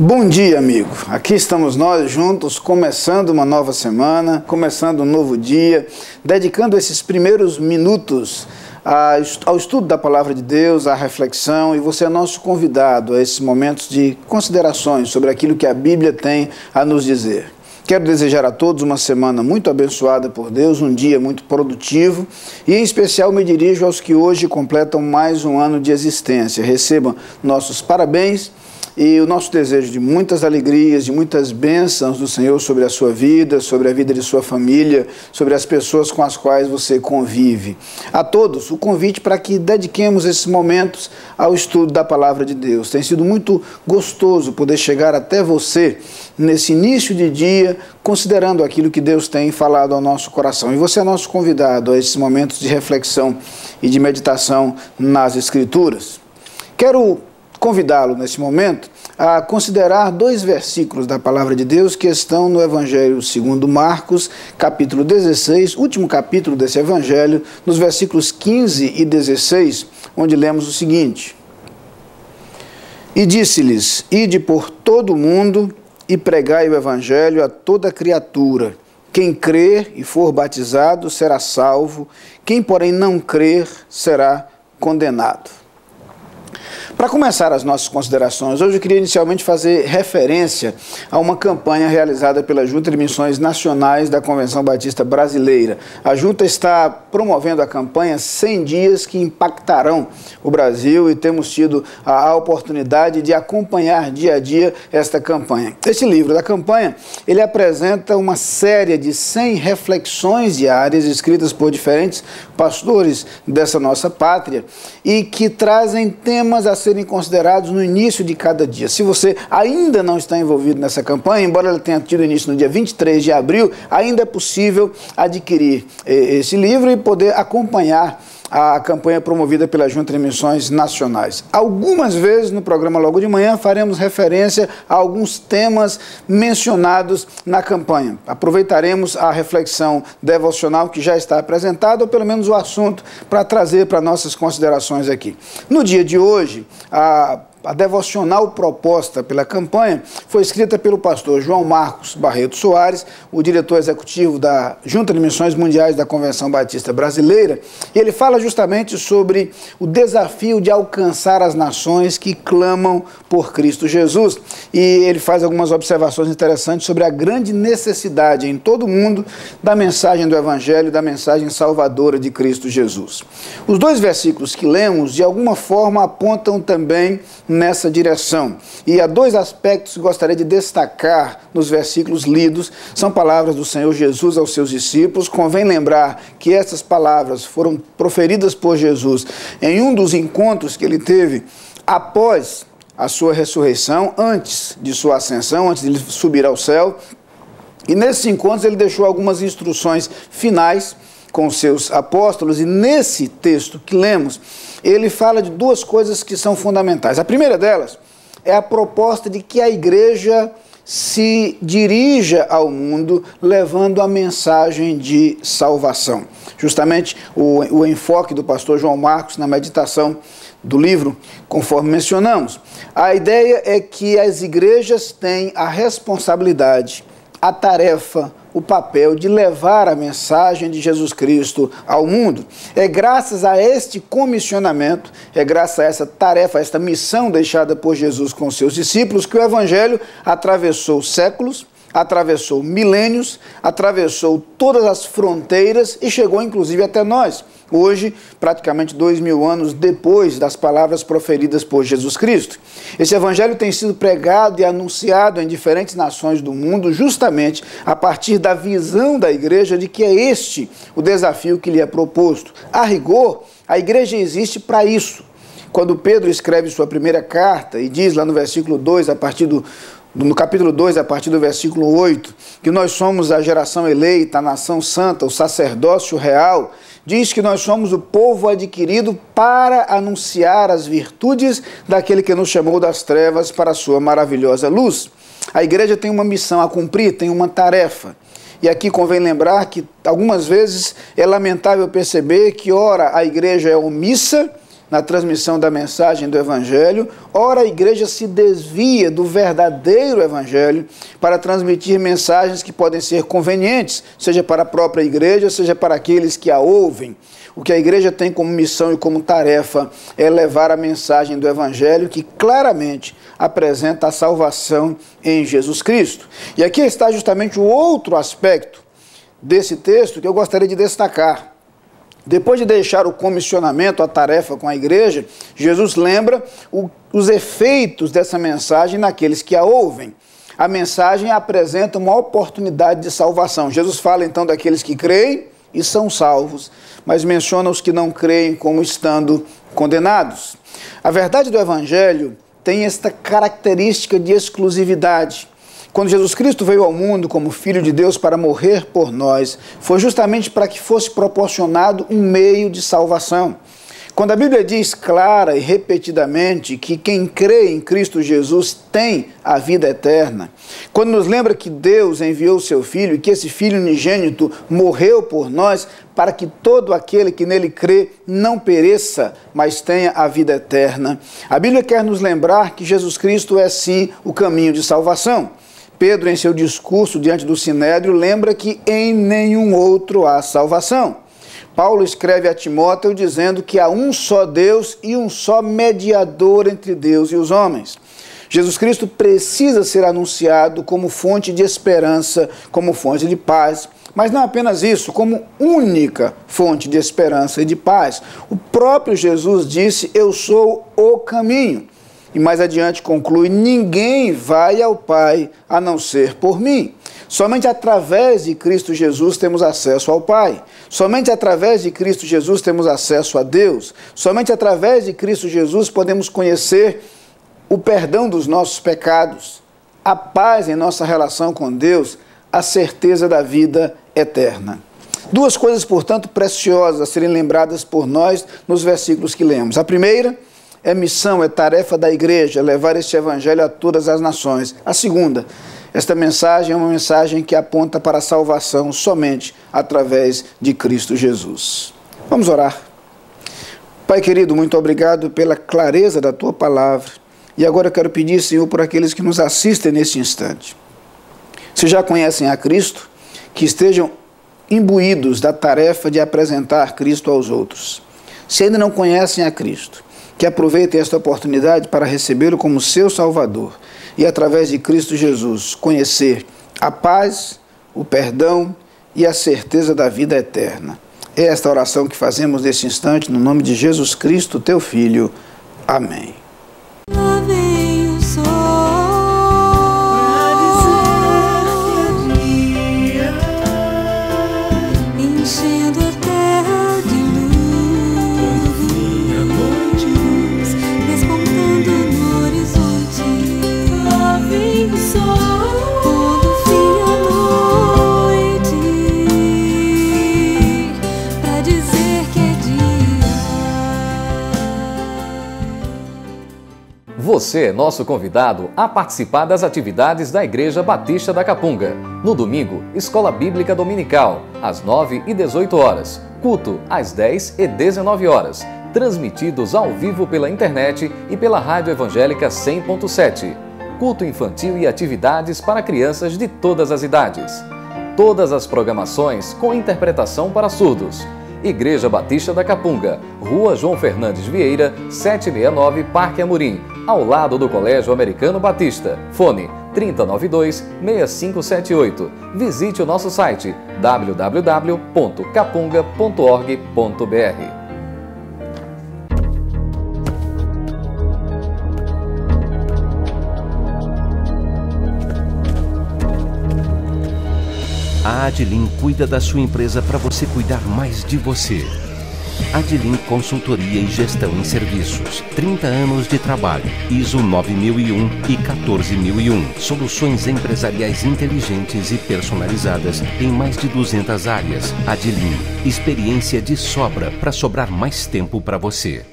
Bom dia, amigo. Aqui estamos nós juntos, começando uma nova semana, começando um novo dia, dedicando esses primeiros minutos ao estudo da Palavra de Deus, à reflexão, e você é nosso convidado a esses momentos de considerações sobre aquilo que a Bíblia tem a nos dizer. Quero desejar a todos uma semana muito abençoada por Deus, um dia muito produtivo, e em especial me dirijo aos que hoje completam mais um ano de existência. Recebam nossos parabéns e o nosso desejo de muitas alegrias, de muitas bênçãos do Senhor sobre a sua vida, sobre a vida de sua família, sobre as pessoas com as quais você convive. A todos, o convite para que dediquemos esses momentos ao estudo da Palavra de Deus. Tem sido muito gostoso poder chegar até você nesse início de dia, considerando aquilo que Deus tem falado ao nosso coração. E você é nosso convidado a esses momentos de reflexão e de meditação nas Escrituras. Quero convidá-lo nesse momento a considerar dois versículos da Palavra de Deus que estão no Evangelho segundo Marcos, capítulo 16, último capítulo desse Evangelho, nos versículos 15 e 16, onde lemos o seguinte: E disse-lhes, ide por todo o mundo e pregai o Evangelho a toda criatura. Quem crer e for batizado será salvo, quem porém não crer será condenado. Para começar as nossas considerações, hoje eu queria inicialmente fazer referência a uma campanha realizada pela Junta de Missões Nacionais da Convenção Batista Brasileira. A Junta está promovendo a campanha 100 dias que impactarão o Brasil e temos tido a oportunidade de acompanhar dia a dia esta campanha. Esse livro da campanha, ele apresenta uma série de 100 reflexões diárias escritas por diferentes pastores dessa nossa pátria e que trazem temas a serem considerados no início de cada dia. Se você ainda não está envolvido nessa campanha, embora ela tenha tido início no dia 23 de abril, ainda é possível adquirir esse livro e poder acompanhar a campanha promovida pela Junta de Missões Nacionais. Algumas vezes no programa logo de manhã faremos referência a alguns temas mencionados na campanha. Aproveitaremos a reflexão devocional que já está apresentada, ou pelo menos o assunto, para trazer para nossas considerações aqui. No dia de hoje, a devocional proposta pela campanha foi escrita pelo pastor João Marcos Barreto Soares, o diretor executivo da Junta de Missões Mundiais da Convenção Batista Brasileira, e ele fala justamente sobre o desafio de alcançar as nações que clamam por Cristo Jesus. E ele faz algumas observações interessantes sobre a grande necessidade em todo o mundo da mensagem do Evangelho, da mensagem salvadora de Cristo Jesus. Os dois versículos que lemos, de alguma forma, apontam também nessa direção. E há dois aspectos que gostaria de destacar nos versículos lidos. São palavras do Senhor Jesus aos seus discípulos. Convém lembrar que essas palavras foram proferidas por Jesus em um dos encontros que ele teve após a sua ressurreição, antes de sua ascensão, antes de ele subir ao céu. E nesses encontros ele deixou algumas instruções finais com seus apóstolos, e nesse texto que lemos, ele fala de duas coisas que são fundamentais. A primeira delas é a proposta de que a igreja se dirija ao mundo levando a mensagem de salvação. Justamente o enfoque do pastor João Marcos na meditação do livro, conforme mencionamos. A ideia é que as igrejas têm a responsabilidade, a tarefa, o papel de levar a mensagem de Jesus Cristo ao mundo. É graças a este comissionamento, é graças a essa tarefa, a esta missão deixada por Jesus com seus discípulos, que o Evangelho atravessou séculos, atravessou milênios, atravessou todas as fronteiras e chegou inclusive até nós. Hoje, praticamente 2000 anos depois das palavras proferidas por Jesus Cristo. Esse Evangelho tem sido pregado e anunciado em diferentes nações do mundo, justamente a partir da visão da igreja de que é este o desafio que lhe é proposto. A rigor, a igreja existe para isso. Quando Pedro escreve sua primeira carta e diz lá no versículo 2, no capítulo 2, a partir do versículo 8, que nós somos a geração eleita, a nação santa, o sacerdócio real, diz que nós somos o povo adquirido para anunciar as virtudes daquele que nos chamou das trevas para a sua maravilhosa luz. A igreja tem uma missão a cumprir, tem uma tarefa. E aqui convém lembrar que algumas vezes é lamentável perceber que ora a igreja é omissa na transmissão da mensagem do Evangelho, ora a igreja se desvia do verdadeiro Evangelho para transmitir mensagens que podem ser convenientes, seja para a própria igreja, seja para aqueles que a ouvem. O que a igreja tem como missão e como tarefa é levar a mensagem do Evangelho que claramente apresenta a salvação em Jesus Cristo. E aqui está justamente o outro aspecto desse texto que eu gostaria de destacar. Depois de deixar o comissionamento, a tarefa com a igreja, Jesus lembra os efeitos dessa mensagem naqueles que a ouvem. A mensagem apresenta uma oportunidade de salvação. Jesus fala então daqueles que creem e são salvos, mas menciona os que não creem como estando condenados. A verdade do Evangelho tem esta característica de exclusividade. Quando Jesus Cristo veio ao mundo como Filho de Deus para morrer por nós, foi justamente para que fosse proporcionado um meio de salvação. Quando a Bíblia diz clara e repetidamente que quem crê em Cristo Jesus tem a vida eterna, quando nos lembra que Deus enviou o seu Filho e que esse Filho unigênito morreu por nós para que todo aquele que nele crê não pereça, mas tenha a vida eterna, a Bíblia quer nos lembrar que Jesus Cristo é sim o caminho de salvação. Pedro, em seu discurso diante do Sinédrio, lembra que em nenhum outro há salvação. Paulo escreve a Timóteo dizendo que há um só Deus e um só mediador entre Deus e os homens. Jesus Cristo precisa ser anunciado como fonte de esperança, como fonte de paz, mas não apenas isso, como única fonte de esperança e de paz. O próprio Jesus disse: eu sou o caminho. E mais adiante conclui: ninguém vai ao Pai a não ser por mim. Somente através de Cristo Jesus temos acesso ao Pai. Somente através de Cristo Jesus temos acesso a Deus. Somente através de Cristo Jesus podemos conhecer o perdão dos nossos pecados, a paz em nossa relação com Deus, a certeza da vida eterna. Duas coisas, portanto, preciosas a serem lembradas por nós nos versículos que lemos. A primeira é missão, é tarefa da igreja, levar este evangelho a todas as nações. A segunda, esta mensagem é uma mensagem que aponta para a salvação somente através de Cristo Jesus. Vamos orar. Pai querido, muito obrigado pela clareza da Tua palavra. E agora eu quero pedir, Senhor, por aqueles que nos assistem neste instante. Se já conhecem a Cristo, que estejam imbuídos da tarefa de apresentar Cristo aos outros. Se ainda não conhecem a Cristo, que aproveitem esta oportunidade para recebê-lo como seu Salvador e, através de Cristo Jesus, conhecer a paz, o perdão e a certeza da vida eterna. É esta oração que fazemos nesse instante, no nome de Jesus Cristo, Teu Filho. Amém. Lá vem o sol, enchendo a terra de luz, despontando no horizonte. Lá vem o sol, quando fim a noite, pra dizer que é dia. Você é nosso convidado a participar das atividades da Igreja Batista da Capunga. No domingo, Escola Bíblica Dominical, às 9 e 18 horas. Culto, às 10 e 19 horas. Transmitidos ao vivo pela internet e pela Rádio Evangélica 100.7. Culto infantil e atividades para crianças de todas as idades. Todas as programações com interpretação para surdos. Igreja Batista da Capunga, Rua João Fernandes Vieira, 769, Parque Amorim, ao lado do Colégio Americano Batista. Fone 3092-6578. Visite o nosso site www.capunga.org.br. A Adlin cuida da sua empresa para você cuidar mais de você. Adlin Consultoria e Gestão em Serviços. 30 anos de trabalho. ISO 9001 e 14001. Soluções empresariais inteligentes e personalizadas em mais de 200 áreas. Adlin. Experiência de sobra para sobrar mais tempo para você.